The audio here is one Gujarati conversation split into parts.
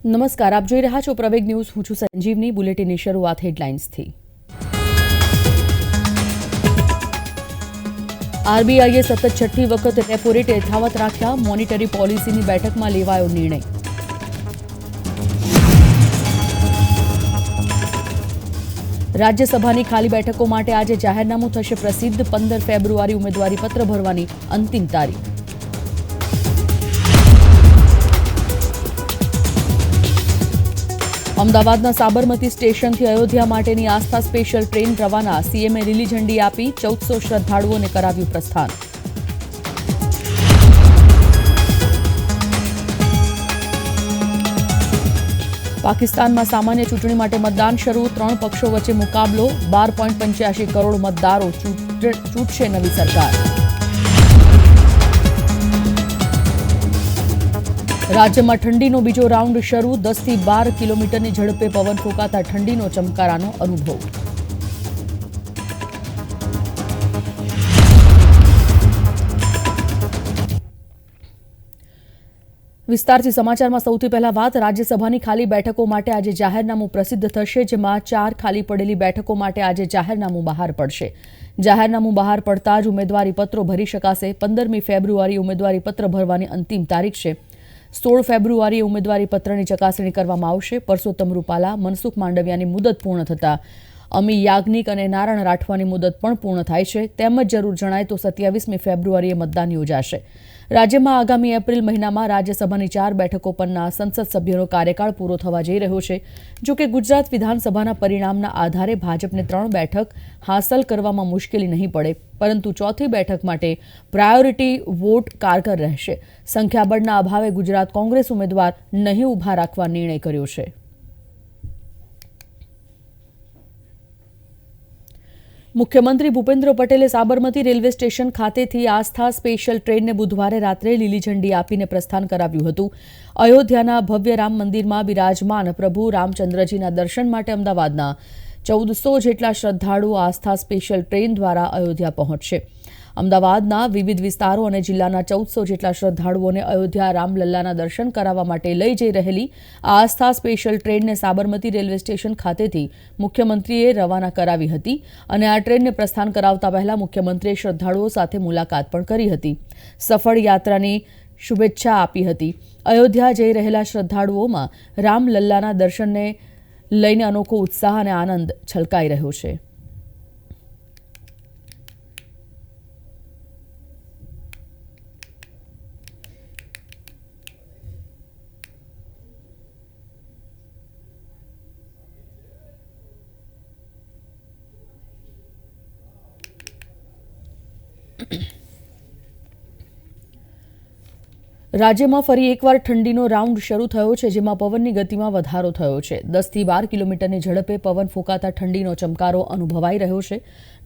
નમસ્કાર, આપ જોઈ રહ્યા છો પ્રવેગ ન્યૂઝ. હું છું સંજીવની. બુલેટિનની શરૂઆત હેડલાઇન્સથી. આરબીઆઈએ સતત છઠ્ઠી વખત રેપો રેટ યથાવત રાખ્યા. મોનિટરી પોલિસીની બેઠકમાં લેવાયો નિર્ણય. રાજ્યસભાની ખાલી બેઠકો માટે આજે જાહેરનામું થશે પ્રસિદ્ધ. 15 ફેબ્રુઆરી ઉમેદવારી પત્ર ભરવાની અંતિમ તારીખ. અમદાવાદના સાબરમતી સ્ટેશનથી અયોધ્યા માટેની આસ્થા સ્પેશિયલ ટ્રેન રવાના. સીએમએ લીલી ઝંડી આપી 1400 શ્રદ્ધાળુઓને કરાવ્યું પ્રસ્થાન. પાકિસ્તાનમાં સામાન્ય ચૂંટણી માટે મતદાન શરૂ. 3 પક્ષો વચ્ચે મુકાબલો. 12.85 કરોડ મતદારો ચૂંટશે નવી સરકાર. રાજ્યમાં ઠંડીનો બીજો રાઉન્ડ શરૂ. 10 થી 12 કિલોમીટરની ઝડપે પવન ફૂંકાતા ઠંડીનો ચમકારાનો અનુભવ. વિસ્તારથી સમાચારમાં સૌથી પહેલા વાત. રાજ્યસભાની ખાલી બેઠકો માટે આજે જાહેરનામું પ્રસિદ્ધ થશે, જેમાં 4 ખાલી પડેલી બેઠકો માટે આજે જાહેરનામું બહાર પડશે. જાહેરનામું બહાર પડતા જ ઉમેદવારી પત્રો ભરી શકાશે. 15મી ફેબ્રુઆરી ઉમેદવારી પત્ર ભરવાની અંતિમ તારીખ છે. 16 ફેબ્રુઆરીએ ઉમેદવારી પત્રની ચકાસણી કરવામાં આવશે. પરસોત્તમ રૂપાલા, મનસુખ માંડવિયાની મુદત પૂર્ણ થતાં અમી યાજ્ઞિક અને નારાયણ રાઠવાની મુદત પણ પૂર્ણ થાય છે. તેમજ જરૂર જણાય તો 27મી ફેબ્રુઆરીએ મતદાન યોજાશે. રાજ્યમાં આગામી એપ્રિલ મહિનામાં રાજ્યસભાની 4 બેઠકો પરના સંસદ સભ્યોનો કાર્યકાળ પૂરો થવા જઈ રહ્યો છે. જોકે ગુજરાત વિધાનસભાના પરિણામના આધારે ભાજપને 3 બેઠક હાંસલ કરવામાં મુશ્કેલી નહીં પડે, પરંતુ 4થી બેઠક માટે પ્રાયોરિટી વોટ કારગર રહેશે. સંખ્યાબળના અભાવે ગુજરાત કોંગ્રેસ ઉમેદવાર નહીં ઊભા રાખવા નિર્ણય કર્યો છે. મુખ્યમંત્રી ભૂપેન્દ્ર પટેલે સાબરમતી રેલવે સ્ટેશન ખાતેથી આસ્થા સ્પેશિયલ ટ્રેનને બુધવારે રાત્રે લીલી ઝંડી આપીને પ્રસ્થાન કરાવ્યું હતું. અયોધ્યાના ભવ્ય રામ મંદિરમાં બિરાજમાન પ્રભુ રામચંદ્રજીના દર્શન માટે અમદાવાદના 1400 જેટલા શ્રદ્ધાળુઓ આસ્થા સ્પેશિયલ ટ્રેન દ્વારા અયોધ્યા પહોંચશે. અમદાવાદના વિવિધ વિસ્તારો અને જિલ્લાના 1400 જેટલા શ્રદ્ધાળુઓને અયોધ્યા રામલલ્લાના દર્શન કરાવવા માટે લઈ જઈ રહેલી આસ્થા સ્પેશિયલ ટ્રેનને સાબરમતી રેલવે સ્ટેશન ખાતેથી મુખ્યમંત્રીએ રવાના કરાવી હતી અને આ ટ્રેનને પ્રસ્થાન કરાવતા પહેલા મુખ્યમંત્રીએ શ્રદ્ધાળુઓ સાથે મુલાકાત પણ કરી હતી. સફળ યાત્રાની શુભેચ્છા આપી હતી. અયોધ્યા જઈ રહેલા શ્રદ્ધાળુઓમાં રામલલ્લાના દર્શનને લઈને અનોખો ઉત્સાહ અને આનંદ છલકાઈ રહ્યો છે. રાજ્યમાં ફરી એકવાર ઠંડીનો રાઉન્ડ શરૂ થયો છે, જેમાં પવનની ગતિમાં વધારો થયો છે. 10 થી 12 કિલોમીટરની ઝડપે પવન ફૂંકાતા ઠંડીનો ચમકારો અનુભવાઈ રહ્યો છે.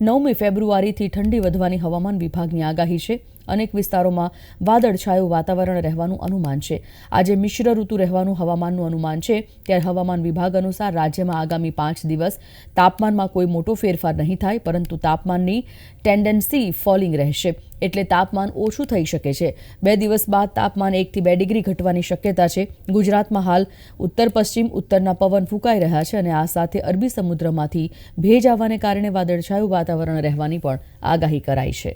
9મી ફેબ્રુઆરીથી ઠંડી વધવાની હવામાન વિભાગની આગાહી છે. અનેક વિસ્તારોમાં વાદળછાયું વાતાવરણ રહેવાનું અનુમાન છે. આજે મિશ્ર ઋતુ રહેવાનું હવામાનનું અનુમાન છે. ત્યારે હવામાન વિભાગ અનુસાર રાજ્યમાં આગામી 5 દિવસ તાપમાનમાં કોઈ મોટો ફેરફાર નહીં થાય, પરંતુ તાપમાનની ટેન્ડન્સી ફોલિંગ રહેશે, એટલે તાપમાન ઓછું થઈ શકે છે. 2 દિવસ બાદ તાપમાન 1 થી 2 ડિગ્રી ઘટવાની શક્યતા છે. ગુજરાતમાં હાલ ઉત્તર પશ્ચિમ ઉત્તરના પવન ફૂંકાઈ રહ્યા છે અને આ સાથે અરબી સમુદ્રમાંથી ભેજ આવવાને કારણે વાદળછાયું વાતાવરણ રહેવાની પણ આગાહી કરાઈ છે.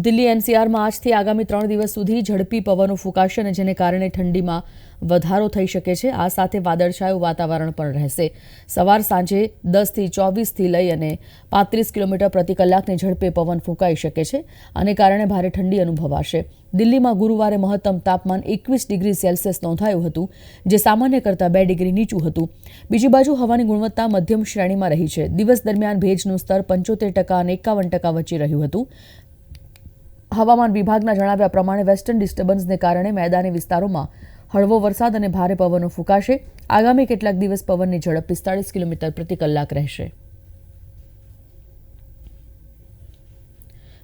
દિલ્હી એનસીઆરમાં આજથી આગામી 3 દિવસ સુધી ઝડપી પવનો ફૂંકાશે અને જેને કારણે ઠંડીમાં વધારો થઈ શકે છે. આ સાથે વાદળછાયું વાતાવરણ પણ રહેશે. સવાર સાંજે 10 થી 24 થી લઈ અને 35 કિલોમીટર પ્રતિ કલાકની ઝડપે પવન ફૂંકાઈ શકે છે. આને કારણે ભારે ઠંડી અનુભવાશે. દિલ્હીમાં ગુરુવારે મહત્તમ તાપમાન 21 ડિગ્રી સેલ્સિયસ નોંધાયું હતું, જે સામાન્ય કરતાં 2 ડિગ્રી નીચું હતું. બીજી બાજુ હવાની ગુણવત્તા મધ્યમ શ્રેણીમાં રહી છે. દિવસ દરમિયાન ભેજનું સ્તર 75% અને 51% વચ્ચે રહ્યું હતું. હવામાન વિભાગના જણાવ્યા પ્રમાણે વેસ્ટર્ન ડિસ્ટર્બન્સને કારણે મેદાની વિસ્તારોમાં હળવો વરસાદ અને ભારે પવનો ફૂંકાશે. આગામી કેટલાક દિવસ પવનની ઝડપ 45 કિલોમીટર પ્રતિ કલાક રહેશે.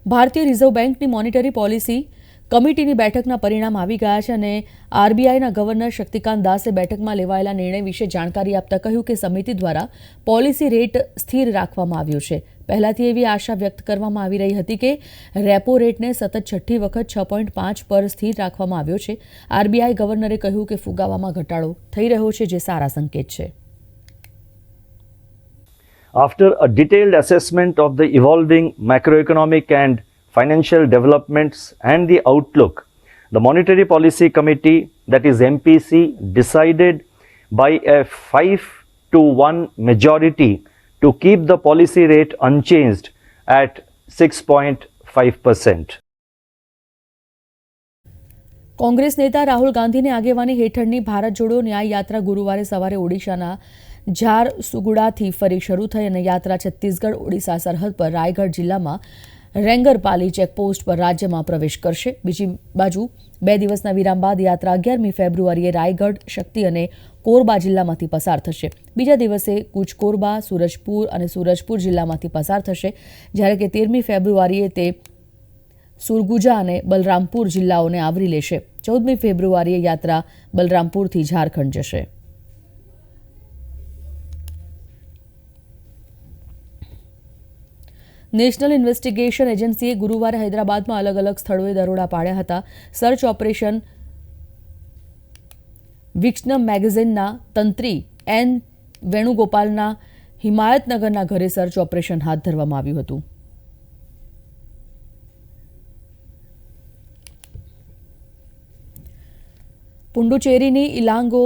ભારતીય રિઝર્વ બેંકની મોનિટરી પોલિસી કમિટીની બેઠકના પરિણામ આવી ગયા છે અને આરબીઆઈના ગવર્નર શક્તિકાંત દાસે બેઠકમાં લેવાયેલા નિર્ણય વિશે જાણકારી આપતા કહ્યું કે સમિતિ દ્વારા પોલિસી રેટ સ્થિર રાખવામાં આવ્યો છે. પહેલાથી એવી આશા વ્યક્ત કરવામાં આવી રહી હતી કે રેપો રેટને સતત છઠ્ઠી વખત 6.5 પર સ્થિર રાખવામાં આવ્યો છે. આરબીઆઈ ગવર્નરે કહ્યું કે ફુગાવામાં ઘટાડો થઈ રહ્યો છે, જે સારા સંકેત છે. After a detailed assessment of the evolving macroeconomic and financial developments and the outlook, the Monetary Policy Committee, that is MPC, decided by a 5-1 majority to keep the policy rate unchanged at 6.5%. Congress નેતા રાહુલ ગાંધીની આગેવાની હેઠળની ભારત જોડો ન્યાય યાત્રા ગુરુવારે સવારે ઓડિશાના ઝારસુગુડાથી ફરી શરૂ થઈ અને યાત્રા છત્તીસગઢ ઓડિશા સરહદ પર રાયગઢ જિલ્લામાં રેંગરપાલી ચેકપોસ્ટ પર રાજ્યમાં પ્રવેશ કરશે. બીજી બાજુ 2 દિવસના વિરામ બાદ યાત્રા 11મી ફેબ્રુઆરીએ રાયગઢ, શક્તિ અને કોરબા જિલ્લામાંથી પસાર થશે. બીજા દિવસે કુચ કોરબા, સુરજપુર અને સુરજપુર જિલ્લામાંથી પસાર થશે, જ્યારે કે 13મી ફેબ્રુઆરીએ તે સુરગુજા અને બલરામપુર જિલ્લાઓને આવરી લેશે. 14મી ફેબ્રુઆરીએ યાત્રા બલરામપુરથી ઝારખંડ જશે. નેશનલ ઇન્વેસ્ટિગેશન એજન્સીએ ગુરુવારે હૈદરાબાદમાં અલગ અલગ સ્થળોએ દરોડા પાડ્યા હતા. સર્ચ ઓપરેશન વિક્સનમ મેગેઝિનના તંત્રી એન વેણુગોપાલના હિમાયતનગરના ઘરે સર્ચ ઓપરેશન હાથ ધરવામાં આવ્યું હતું. પુડુચેરીની ઇલાંગો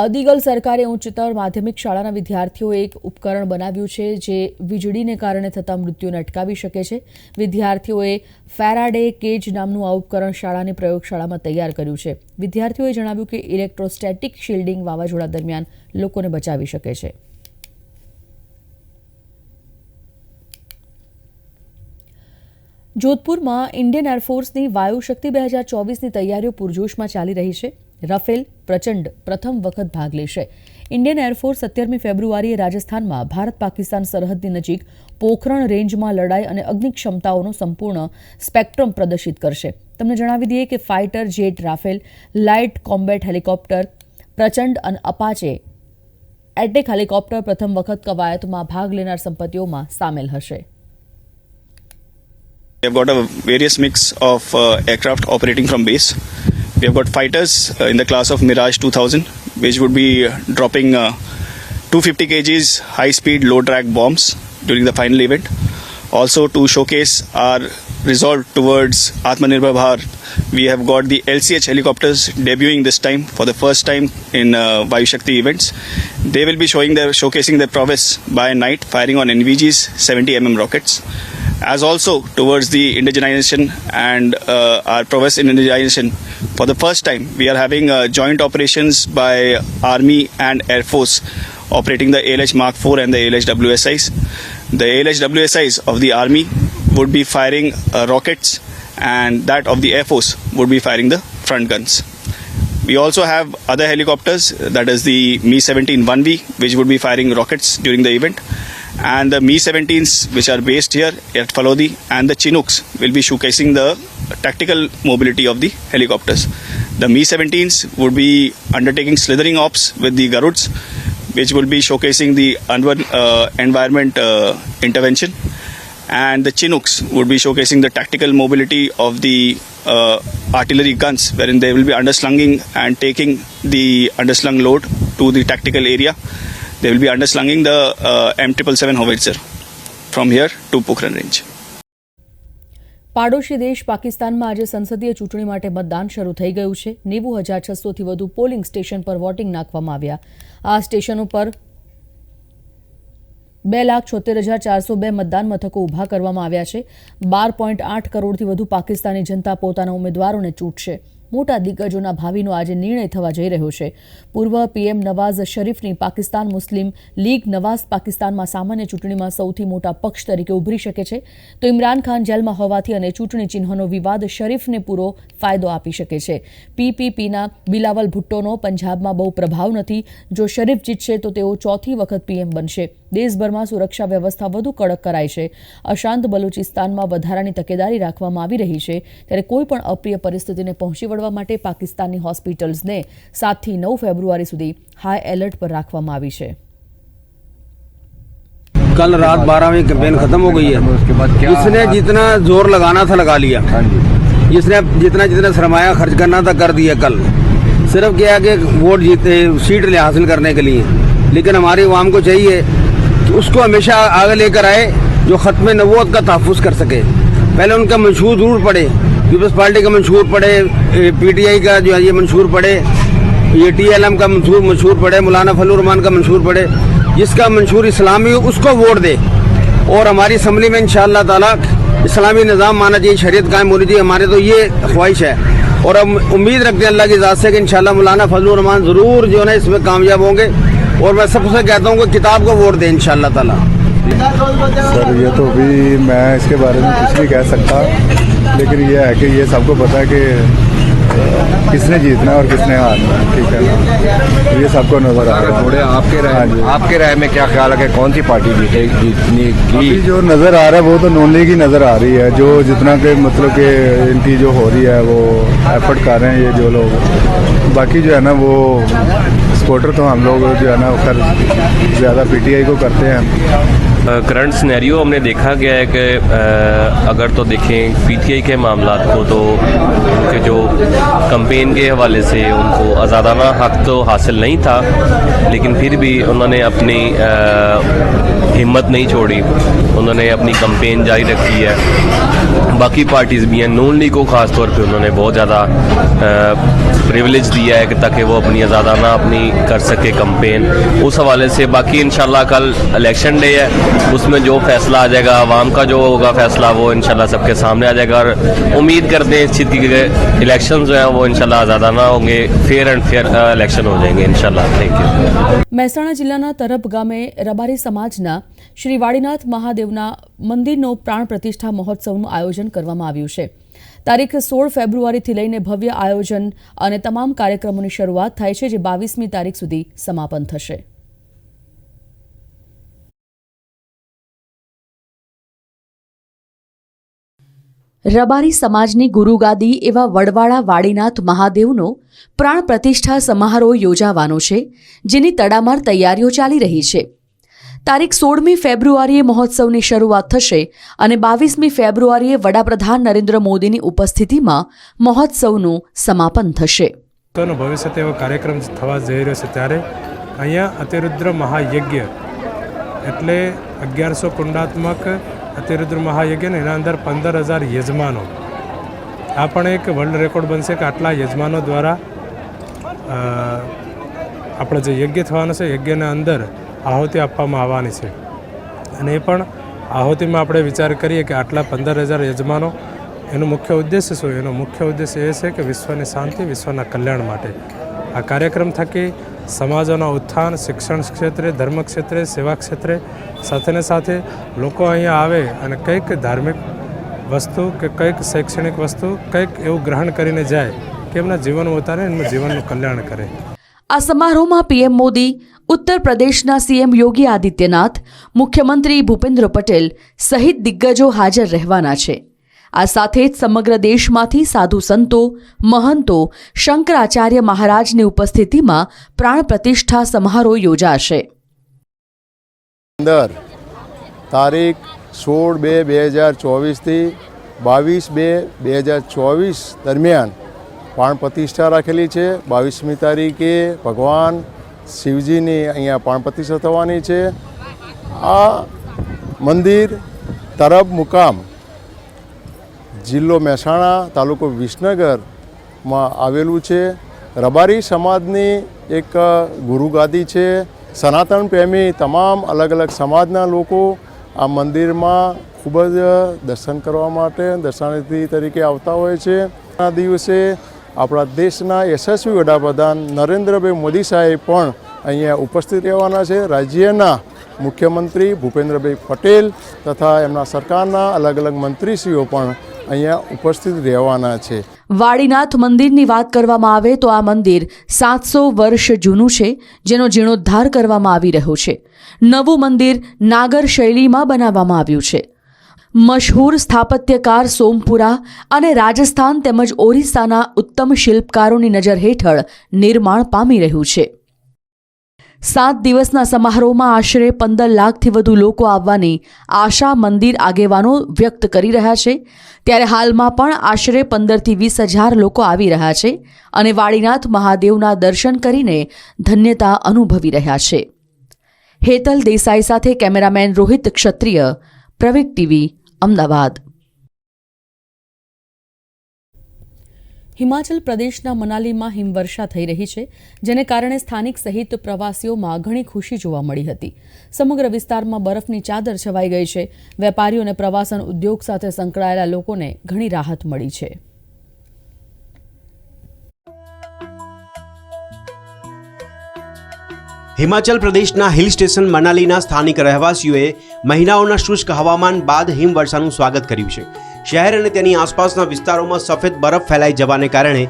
અદિગલ સરકારી ઉચ્ચતર માધ્યમિક શાળાના વિદ્યાર્થીઓએ એક ઉપકરણ બનાવ્યું છે જે વીજળીને કારણે થતા મૃત્યુને અટકાવી શકે છે. વિદ્યાર્થીઓએ ફેરાડે કેજ નામનું આ ઉપકરણ શાળાની પ્રયોગશાળામાં તૈયાર કર્યું છે. વિદ્યાર્થીઓએ જણાવ્યું કે ઇલેક્ટ્રોસ્ટેટિક શિલ્ડિંગ વાવાઝોડા દરમિયાન લોકોને બચાવી શકે છે. જોધપુરમાં ઇન્ડિયન એરફોર્સની વાયુશક્તિ 2024ની તૈયારીઓ પૂરજોશમાં ચાલી રહી છે. રફેલ પ્રચંડ પ્રથમ વખત ભાગ લેશે. ઇન્ડિયન એરફોર્સ 17મી ફેબ્રુઆરીએ રાજસ્થાનમાં ભારત પાકિસ્તાન સરહદની નજીક પોખરણ રેન્જમાં લડાઈ અને અગ્નિ ક્ષમતાઓનો સંપૂર્ણ સ્પેક્ટ્રમ પ્રદર્શિત કરશે. તમને જણાવી દઈએ કે fighter jet, Rafale, light combat helicopter, પ્રચંડ અને અપાચે એટેક હેલિકોપ્ટર પ્રથમ વખત કવાયતમાં ભાગ લેનાર સંપત્તિઓમાં સામેલ હશે. We have got a various mix of aircraft operating from base. We have got fighters in the class of Mirage 2000, which would be dropping 250 kgs high-speed, low-drag bombs during the final event. Also, to showcase our resolve towards Atmanirbhar Bharat, we have got the LCH helicopters debuting this time for the first time in Vayu Shakti events. They will be showcasing their prowess by night, firing on NVG's 70mm rockets. As also towards the indigenization and our prowess in indigenization, for the first time we are having joint operations by Army and Air Force operating the ALH Mark 4 and the ALH WSIs. The ALH WSIs of the Army would be firing rockets, and that of the Air Force would be firing the front guns. We also have other helicopters, that is the Mi-17 1V, which would be firing rockets during the event. And the Mi-17s, which are based here at Falodi, and the Chinooks will be showcasing the tactical mobility of the helicopters. The Mi-17s would be undertaking slithering ops with the Garuds, which will be showcasing the environment intervention. And the Chinooks would be showcasing the tactical mobility of the artillery guns, wherein they will be underslunging and taking the underslung load to the tactical area. They will be underslunging the M777 howitzer from here to Pokhran range. પાડોશી દેશ પાકિસ્તાનમાં આજે સંસદીય ચૂંટણી માટે મતદાન શરૂ થઈ ગયું છે. 90,600થી વધુ પોલિંગ સ્ટેશન પર વોટિંગ નાખવામાં આવ્યા. આ સ્ટેશનો પર 2,76,402 મતદાન મથકો ઊભા કરવામાં આવ્યા છે. 12.8 કરોડથી વધુ પાકિસ્તાની જનતા પોતાના ઉમેદવારોને ચૂંટશે. મોટા દિગ્ગજોના ભાવિનો આજે નિર્ણય થવા જઈ રહ્યો છે. પૂર્વ પીએમ નવાઝ શરીફની પાકિસ્તાન મુસ્લિમ લીગ નવાઝ પાકિસ્તાનમાં સામાન્ય ચૂંટણીમાં સૌથી મોટા પક્ષ તરીકે ઉભરી શકે છે, તો ઇમરાન ખાન જેલમાં હોવાથી અને ચૂંટણી ચિહ્નનો વિવાદ શરીફને પૂરો ફાયદો આપી શકે છે. પીપીપીના બિલાવલ ભુટ્ટોનો પંજાબમાં બહુ પ્રભાવ નથી. જો શરીફ જીતશે તો તેઓ ચોથી વખત પીએમ બનશે. દેશભરમાં સુરક્ષા વ્યવસ્થા વધુ કડક કરાઈ છે. અશાંત બલુચિસ્તાનમાં વધારાની તકેદારી રાખવામાં આવી રહી છે. ત્યારે કોઈ પણ અપ્રિય પરિસ્થિતિને પહોંચી વળવા માટે પાકિસ્તાનની હોસ્પિટલ્સને 7 થી 9 ફેબ્રુઆરી સુધી हाई अलर्ट पर रखवामां आवी छे. कल रात 12 बजे कैंपेन खत्म हो गई है. उसके बाद क्या जिसने जितना जोर लगाना था लगा लिया. जिसने जितना जितना सरमाया खर्च करना था कर दिया. कल सिर्फ क्या है कि वोट जीते सीट हासिल करने के लिए, लेकिन हमारी आवाम को चाहिए कि उसको हमेशा आगे लेकर आए जो ख़त्म नबूवत का तहफ़्फ़ुज़ कर सके. पहले उनका मंशूर ज़रूर पढ़े, पीपल्स पार्टी का मंशूर पढ़े, PTI का जो है ये मंशूर पढ़े, ये TLM का मंशूर पढ़े, मौलाना फजलुर रहमान का मंशूर पढ़े. जिसका मंशूर इस्लामी हो उसको वोट दे. और हमारी असम्बली में इंशाअल्लाह ताला इस्लामी निज़ाम माना चाहिए, शरीयत कायम होनी चाहिए. हमारे तो ये ख्वाहिश है और हम उम्मीद रखते हैं अल्लाह की ज़ात से कि इंशाअल्लाह मौलाना फजलुर रहमान ज़रूर जो है इसमें कामयाब होंगे. और मैं सबसे कहता हूँ कि किताब को वोट दें इंशाअल्लाह ताला. सर ये तो अभी मैं इसके बारे में कुछ नहीं कह सकता, लेकिन ये है कि ये सबको पता है कि किसने जीतना है और किसने हारना है. ठीक है ना, ये सबको नजर आ रहा है. थोड़े आपके राय में क्या ख्याल है कि कौन सी पार्टी जीतने की? अभी जो नजर आ रहा है वो तो नॉन लीग ही नजर आ रही है. जो जितना के मतलब कि इनकी जो हो रही है वो एफर्ट कर रहे हैं ये जो लोग. बाकी जो है ना वो सपोर्टर तो हम लोग जो है ना खैर ज़्यादा PTI को करते हैं. करंट सिनेरियो हमने देखा गया है कि अगर तो देखें PTI के मामलात को तो उनके जो कैंपेन के हवाले से उनको आज़ादाना हक तो हासिल नहीं था, लेकिन फिर भी उन्होंने अपनी हिम्मत नहीं छोड़ी. उन्होंने अपनी कैंपेन जारी रखी है. बाकी पार्टीज़ भी हैं, नून लीग को ख़ास तौर पे उन्होंने बहुत ज़्यादा प्रिविलेज दिया है कि ताकि वो अपनी आज़ादाना अपनी कर सके कैंपेन. उस हवाले से बाकी इंशाल्लाह कल इलेक्शन डे है, उसमें जो फैसला आ जाएगा आवाम का जो होगा फैसला वो इंशाल्लाह सबके सामने आ जाएगा. और उम्मीद करते हैं इस चीज़ की इलेक्शन जो हैं वो इंशाल्लाह आज़ादाना होंगे, फेयर एंड फेयर इलेक्शन हो जाएंगे इंशाल्लाह. Thank you. મહેસાણા જિલ્લાના તરફ ગામે રબારી સમાજના શ્રી વાડીનાથ મહાદેવના મંદિરનો પ્રાણ પ્રતિષ્ઠા મહોત્સવનું આયોજન કરવામાં આવ્યું છે. તારીખ 16 ફેબ્રુઆરીથી લઈને ભવ્ય આયોજન અને તમામ કાર્યક્રમોની શરૂઆત થાય છે, જે 22મી તારીખ સુધી સમાપન થશે. રબારી સમાજની ગુરુગાદી એવા વડવાળા વાડીનાથ મહાદેવનો પ્રાણ પ્રતિષ્ઠા સમારોહ યોજાવાનો છે, જેની તડામાર તૈયારીઓ ચાલી રહી છે. તારીખ 16મી ફેબ્રુઆરીએ મહોત્સવની શરૂઆત થશે અને 22મી ફેબ્રુઆરીએ વડાપ્રધાન નરેન્દ્ર મોદીની ઉપસ્થિતિમાં મહોત્સવનું સમાપન થશે. ભવિષ્ય તેવો કાર્યક્રમ થવા જઈ રહ્યો છે ત્યારે અહીંયા અતિરુદ્ર મહાયજ્ઞ એટલે 1100 કુંડાત્મક અતિરુદ્ર મહાયજ્ઞ ને એના અંદર 15,000 યજમાનો. આ પણ એક વર્લ્ડ રેકોર્ડ બનશે કે આટલા યજમાનો દ્વારા આપણે જે યજ્ઞ થવાનો છે યજ્ઞના અંદર આહુતિ આપવામાં આવવાની છે. અને એ પણ આહુતિમાં આપણે વિચાર કરીએ કે આટલા 15,000 યજમાનો એનો મુખ્ય ઉદ્દેશ્ય શું? એનો મુખ્ય ઉદ્દેશ્ય એ છે કે વિશ્વની શાંતિ, વિશ્વના કલ્યાણ માટે આ કાર્યક્રમ થકી સમાજોના ઉત્થાન, શિક્ષણ ક્ષેત્રે, ધર્મ ક્ષેત્રે, સેવા ક્ષેત્રે સાથે ને સાથે લોકો અહીંયા આવે અને કંઈક ધાર્મિક વસ્તુ કે કંઈક શૈક્ષણિક વસ્તુ કંઈક એવું ગ્રહણ કરીને જાય કે એમના જીવનમાં ઉતારે, એમના જીવનનું કલ્યાણ કરે. આ સમારોહમાં PM મોદી, ઉત્તર પ્રદેશના CM યોગી આદિત્યનાથ, મુખ્યમંત્રી ભૂપેન્દ્ર પટેલ સહિત દિગ્ગજો હાજર રહેવાના છે. આ સાથે જ સમગ્ર દેશમાંથી સાધુ સંતો, મહંતો, શંકરાચાર્ય મહારાજની ઉપસ્થિતિમાં પ્રાણ પ્રતિષ્ઠા સમારોહ યોજાશે. અંદર તારીખ 16/2/2024 થી 22/2/2024 દરમિયાન પ્રાણ પ્રતિષ્ઠા રાખેલી છે. 22મી તારીખે ભગવાન શિવજીની અહીંયા પ્રાણ પ્રતિષ્ઠા થવાની છે. આ મંદિર તરબ મુકામ જિલ્લો મહેસાણા, તાલુકો વિસનગરમાં આવેલું છે. રબારી સમાજની એક ગુરુગાદી છે. સનાતન પ્રેમી તમામ અલગ અલગ સમાજના લોકો આ મંદિરમાં ખૂબ જ દર્શન કરવા માટે દર્શનાર્થી તરીકે આવતા હોય છે. આ દિવસે આપણા દેશના યશસ્વી વડાપ્રધાન નરેન્દ્રભાઈ મોદી સાહેબ પણ અહીંયા ઉપસ્થિત રહેવાના છે. રાજ્યના મુખ્યમંત્રી ભૂપેન્દ્રભાઈ પટેલ તથા એમના સરકારના અલગ અલગ મંત્રીશ્રીઓ પણ અહીંયા ઉપસ્થિત રહેવાના છે. વાડીનાથ મંદિરની વાત કરવામાં આવે તો આ મંદિર 700 વર્ષ જૂનું છે, જેનો જીર્ણોદ્ધાર કરવામાં આવી રહ્યો છે. નવું મંદિર નાગર શૈલીમાં બનાવવામાં આવ્યું છે. મશહૂર સ્થાપત્યકાર સોમપુરા અને રાજસ્થાન તેમજ ઓરિસ્સાના ઉત્તમ શિલ્પકારોની નજર હેઠળ નિર્માણ પામી રહ્યું છે. 7 દિવસના સમારોહમાં આશરે 15 લાખથી વધુ લોકો આવવાની આશા મંદિર આગેવાનો વ્યક્ત કરી રહ્યા છે. ત્યારે હાલમાં પણ આશરે 15થી 20,000 લોકો આવી રહ્યા છે અને વાડીનાથ મહાદેવના દર્શન કરીને ધન્યતા અનુભવી રહ્યા છે. હેતલ દેસાઈ સાથે કેમેરામેન રોહિત ક્ષત્રિય, પ્રવેગ ટીવી, અમદાવાદ. હિમાચલ પ્રદેશના મનાલીમાં હિમવર્ષા થઈ રહી છે, જેને કારણે સ્થાનિક સહિત પ્રવાસીઓમાં ઘણી ખુશી જોવા મળી હતી. સમગ્ર વિસ્તારમાં બરફની ચાદર છવાઈ ગઈ છે. વેપારીઓ અને પ્રવાસન ઉદ્યોગ સાથે સંકળાયેલા લોકોને ઘણી રાહત મળી છે. હિમાચલ પ્રદેશના હિલ સ્ટેશન મનાલીના સ્થાનિક રહેવાસીઓએ મહિનાઓના શુષ્ક હવામાન બાદ હિમવર્ષાનું સ્વાગત કર્યું છે. શહેર અને તેની આસપાસના વિસ્તારોમાં સફેદ બરફ ફેલાઈ જવાને કારણે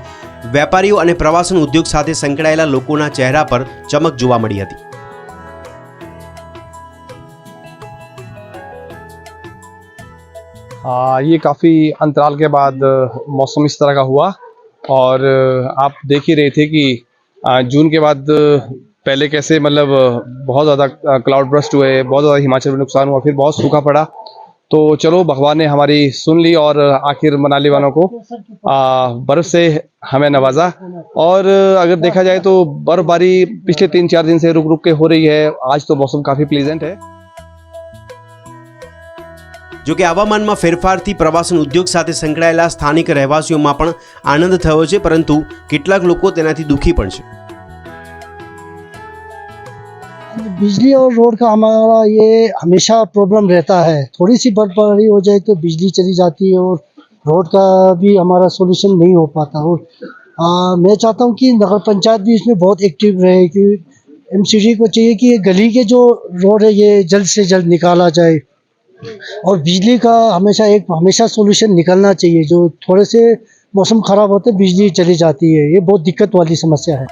વેપારીઓ અને પ્રવાસન ઉદ્યોગ સાથે સંકળાયેલા લોકોના ચહેરા પર ચમક જોવા મળી હતી. ये काफ़ी अंतराल के बाद मौसम इस तरह का हुआ और आप देख ही रहे थे कि जून के बाद पहले कैसे मतलब बहुत ज़्यादा क्लाउड बर्स्ट हुए, बहुत ज़्यादा हिमाचल में नुकसान हुआ, फिर बहुत सूखा पड़ा. तो चलो भगवान ने हमारी सुन ली और आखिर मनाली वालों को बर्फ़ से हमें नवाजा. और अगर देखा जाए तो बर्फ़बारी पिछले 3-4 दिन से रुक रुक के हो रही है. आज तो मौसम काफ़ी प्लीजेंट है. જો કે હવામાનમાં ફેરફારથી પ્રવાસન ઉદ્યોગ સાથે સંકળાયેલા સ્થાનિક રહેવાસીઓમાં પણ આનંદ થયો છે, પરંતુ કેટલાક લોકો તેનાથી દુઃખી પણ છે. बिजली और रोड का हमारा ये हमेशा प्रॉब्लम रहता है. थोड़ी सी बर्फबारी हो जाए तो बिजली चली जाती है और रोड का भी हमारा सोल्यूशन नहीं हो पाता. और मैं चाहता हूँ कि नगर पंचायत भी इसमें बहुत एक्टिव रहे, कि एमसीडी को चाहिए कि ये गली के जो रोड है ये जल्द से जल्द निकाला जाए. और बिजली का हमेशा सोल्यूशन निकलना चाहिए. जो थोड़े से मौसम ख़राब होते बिजली चली जाती है, ये बहुत दिक्कत वाली समस्या है.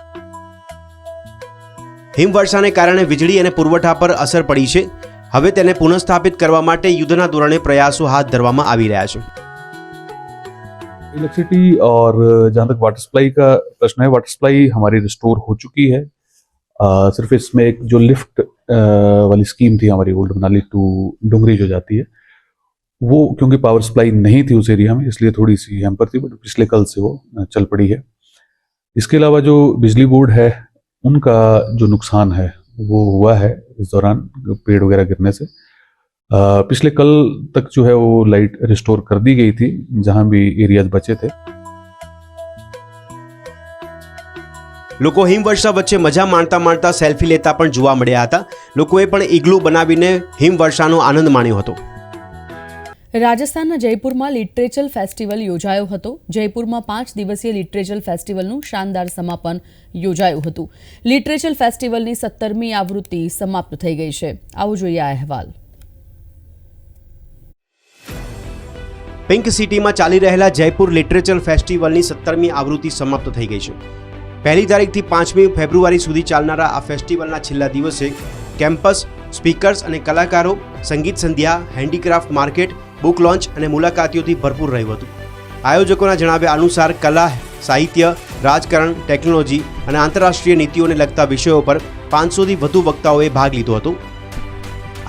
હિમવર્ષાને કારણે વીજળી અને પુરવઠા પર અસર પડી છે. હવે તેને પુનઃસ્થાપિત કરવા માટે યુદ્ધના ધોરણે પ્રયાસો હાથ ધરવામાં આવી રહ્યા છે. इलेक्ट्रिसिटी और जहाँ तक वाटर सप्लाई का प्रश्न है, वाटर सप्लाई हमारी रिस्टोर हो चुकी है. सिर्फ इसमें एक जो लिफ्ट वाली स्कीम थी हमारी ओल्ड मनाली टू डुंगरी जो जाती है, वो क्योंकि पावर सप्लाई नहीं थी उस एरिया में, इसलिए थोड़ी सी हैम्पर थी, बट पिछले कल से वो चल पड़ी है. इसके अलावा जो बिजली बोर्ड है उनका जो नुकसान है वो हुआ है इस दौरान पेड़ वगैरह गिरने से. पिछले कल तक जो है वो लाइट रिस्टोर कर दी गई थी जहां भी एरियाज बचे थे. લોકો હિમવર્ષા વચ્ચે મજા માણતા માણતા સેલ્ફી લેતા પણ જોવા મળ્યા હતા. લોકોએ પણ ઇગ્લુ બનાવીને હિમવર્ષાનો આનંદ માણ્યો હતો. રાજસ્થાનના જયપુરમાં લિટરેચર ફેસ્ટિવલ યોજાયો હતો. જયપુરમાં 5 દિવસીય લિટરેચર ફેસ્ટિવલનું શાનદાર સમાપન યોજાયું હતું. લિટરેચર ફેસ્ટિવલની 17મી આવૃત્તિ સમાપ્ત થઈ ગઈ છે. આવો જોઈએ આ અહેવાલ. પિંક સિટીમાં ચાલી રહેલા જયપુર લિટરેચર ફેસ્ટિવલની 17મી આવૃત્તિ સમાપ્ત થઈ ગઈ છે. 1લી તારીખથી 5મી ફેબ્રુઆરી સુધી ચાલનારા આ ફેસ્ટિવલના છેલ્લા દિવસે કેમ્પસ, સ્પીકર્સ અને કલાકારો, સંગીત સંધ્યા, હેન્ડીક્રાફ્ટ માર્કેટ, બુક લોન્ચ અને મુલાકાતીઓથી ભરપૂર રહ્યું હતું. આયોજકોના જણાવ્યા અનુસાર કલા, સાહિત્ય, રાજકારણ, ટેકનોલોજી અને આંતરરાષ્ટ્રીય નીતિઓને લગતા વિષયો પર 500થી વધુ વક્તાઓએ ભાગ લીધો હતો.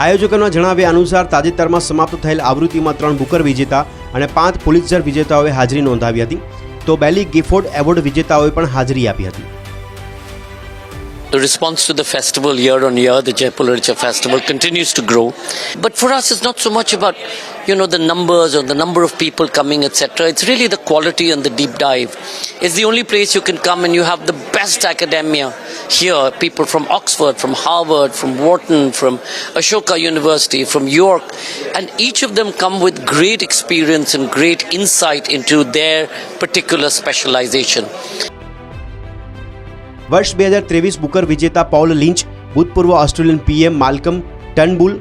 આયોજકોના જણાવ્યા અનુસાર તાજેતરમાં સમાપ્ત થયેલ આવૃત્તિમાં 3 બુકર વિજેતા અને 5 પુલિત્ઝર વિજેતાઓએ હાજરી નોંધાવી હતી, તો બેલી ગિફોર્ડ એવોર્ડ વિજેતાઓએ પણ હાજરી આપી હતી. The response to the festival year on year, the Jaipur Literature Festival, continues to grow. But for us, it's not so much about, the numbers or the number of people coming, etc. It's really the quality and the deep dive. It's the only place you can come and you have the best academia here. People from Oxford, from Harvard, from Wharton, from Ashoka University, from York. And each of them come with great experience and great insight into their particular specialization. વર્ષ 2023 બુકર વિજેતા પૌલ લિંચ, ભૂતપૂર્વ Australian PM Malcolm Turnbull,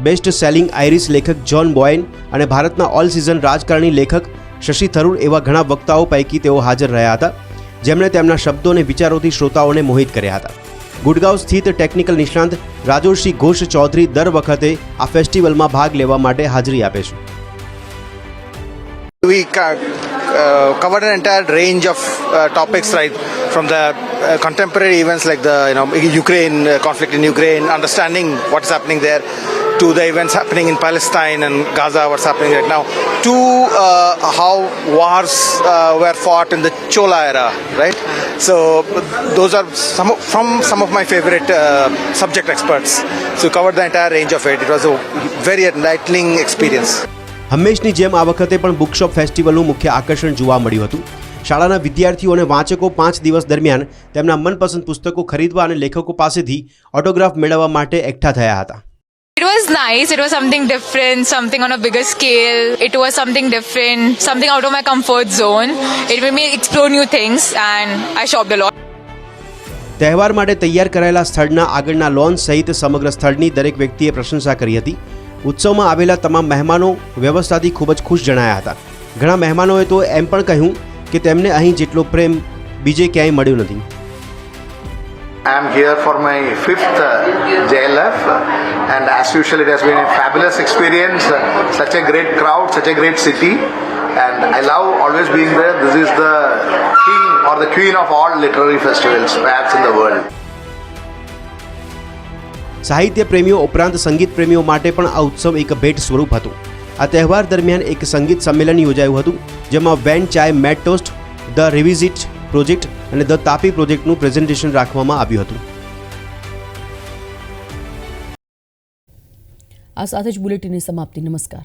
best selling Irish લેખક જ્હોન બોયન અને ભારતના ઓલ સિઝન રાજકારણી લેખક શશી થરૂર એવા ઘણા વક્તાઓ પૈકી તેઓ હાજર રહ્યા હતા, જેમણે તેમના શબ્દો અને વિચારોથી શ્રોતાઓને મોહિત કર્યા હતા. ગુડગાંવ સ્થિત ટેકનિકલ નિષ્ણાંત રાજોશી ઘોષ ચૌધરી દર વખતે આ ફેસ્ટિવલમાં ભાગ લેવા માટે હાજરી આપે છે. We covered an entire range of topics, right, from the contemporary events like the Ukraine conflict in Ukraine, understanding what's happening there, to the events happening in Palestine and Gaza, what's happening right now, to how wars were fought in the Chola era, right? So those are some of my favorite subject experts. So we covered the entire range of it. It was a very enlightening experience. હંમેશની જેમ આ વખતે પણ બુકશોપ ફેસ્ટિવલનું મુખ્ય આકર્ષણ જોવા મળ્યું હતું. શાળાના વિદ્યાર્થીઓ અને વાંચકો 5 દિવસ દરમિયાન તેમના મનપસંદ પુસ્તકો ખરીદવા અને લેખકો પાસેથી ઓટોગ્રાફ મેળવવા માટે એકઠા થયા હતા. It was nice. It was something different, something on a bigger scale. It was something different, something out of my comfort zone. It made me explore new things and I shopped a lot. તહેવાર માટે તૈયાર કરાયેલા સ્થળના આગળના લોન સહિત સમગ્ર સ્થળની દરેક વ્યક્તિએ પ્રશંસા કરી હતી. ઉત્સવમાં આવેલા તમામ મહેમાનો વ્યવસ્થાથી ખૂબ જ ખુશ જણાયા હતા. ઘણા મહેમાનોએ તો એમ પણ કહ્યું કે તેમને અહીં જેટલો પ્રેમ બીજે ક્યાંય મળ્યો નથી. I am here for my 5th JLF and as usual it has been a fabulous experience, such a great crowd, such a great city, and I love always being there. This is the king or the queen of all literary festivals perhaps in the world. સાહિત્ય પ્રેમીઓ ઉપરાંત સંગીત પ્રેમીઓ માટે પણ આ ઉત્સવ એક ભેટ સ્વરૂપ હતું. આ તહેવાર દરમિયાન એક સંગીત સંમેલન યોજાયું હતું, જેમાં વેન ચાય મેડ ટોસ્ટ, ધ રિવિઝિટ પ્રોજેક્ટ અને ધ તાપી પ્રોજેક્ટનું પ્રેઝન્ટેશન રાખવામાં આવ્યું હતું. આ સાથે જ બુલેટિનની સમાપ્તિ. નમસ્કાર.